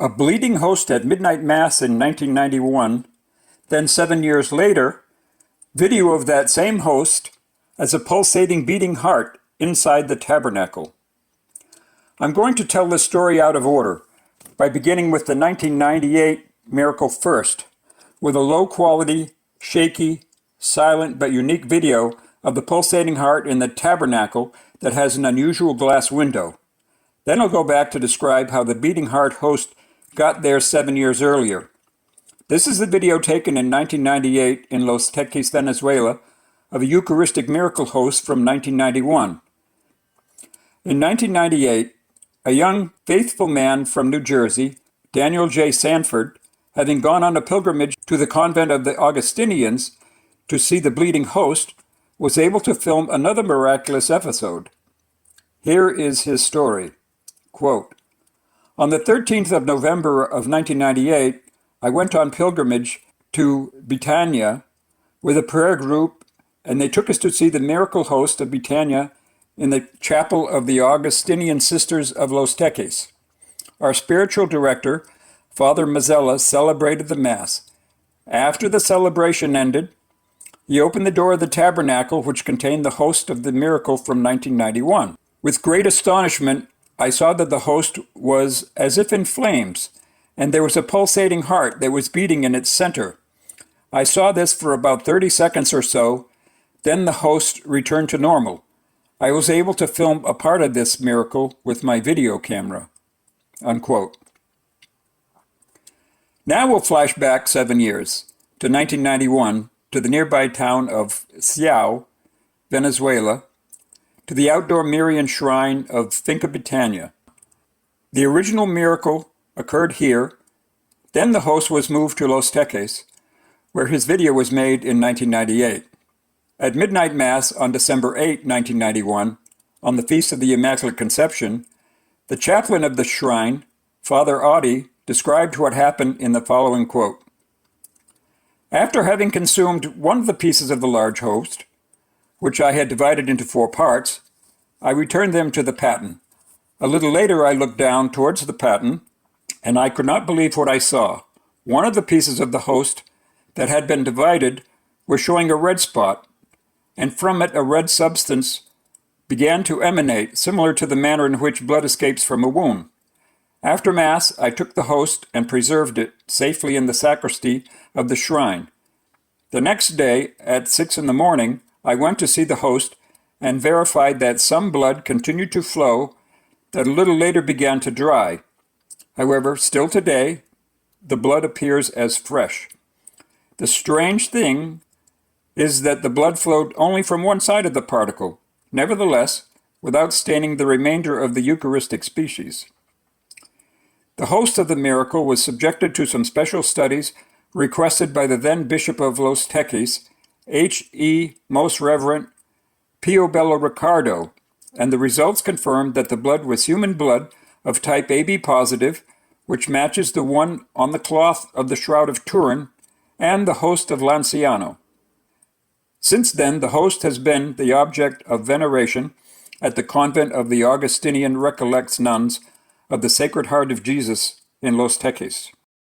A bleeding host at midnight mass in 1991, then 7 years later, video of that same host as a pulsating beating heart inside the tabernacle. I'm going to tell this story out of order by beginning with the 1998 miracle first, with a low-quality, shaky, silent but unique video of the pulsating heart in the tabernacle that has an unusual glass window. Then I'll go back to describe how the beating heart host got there 7 years earlier. This is the video taken in 1998 in Los Teques, Venezuela, of a Eucharistic Miracle host from 1991. In 1998, a young, faithful man from New Jersey, Daniel J. Sanford, having gone on a pilgrimage to the convent of the Augustinians to see the bleeding host, was able to film another miraculous episode. Here is his story. Quote, "On the 13th of November of 1998, I went on pilgrimage to Betania with a prayer group, and they took us to see the miracle host of Betania in the chapel of the Augustinian Sisters of Los Teques. Our spiritual director, Father Mazzella, celebrated the Mass. After the celebration ended, he opened the door of the tabernacle, which contained the host of the miracle from 1991. With great astonishment, I saw that the host was as if in flames, and there was a pulsating heart that was beating in its center. I saw this for about 30 seconds or so, then the host returned to normal. I was able to film a part of this miracle with my video camera." Unquote. Now we'll flash back 7 years, to 1991, to the nearby town of Ciao, Venezuela, to the outdoor Marian shrine of Finca Betania. The original miracle occurred here, then the host was moved to Los Teques, where his video was made in 1998. At midnight mass on December 8, 1991, on the Feast of the Immaculate Conception, the chaplain of the shrine, Father Audi, described what happened in the following quote. "After having consumed one of the pieces of the large host, which I had divided into 4 parts, I returned them to the paten. A little later I looked down towards the paten, and I could not believe what I saw. One of the pieces of the host that had been divided was showing a red spot, and from it a red substance began to emanate, similar to the manner in which blood escapes from a wound. After Mass, I took the host and preserved it safely in the sacristy of the shrine. The next day, at 6 in the morning, I went to see the host and verified that some blood continued to flow that a little later began to dry. However, still today, the blood appears as fresh. The strange thing is that the blood flowed only from one side of the particle, nevertheless, without staining the remainder of the Eucharistic species. The host of the miracle was subjected to some special studies requested by the then Bishop of Los Teques, H.E. Most Reverend Pio Bello Ricardo, and the results confirmed that the blood was human blood of type AB positive, which matches the one on the cloth of the Shroud of Turin and the host of Lanciano. Since then, the host has been the object of veneration at the convent of the Augustinian Recollects nuns of the Sacred Heart of Jesus in Los Teques.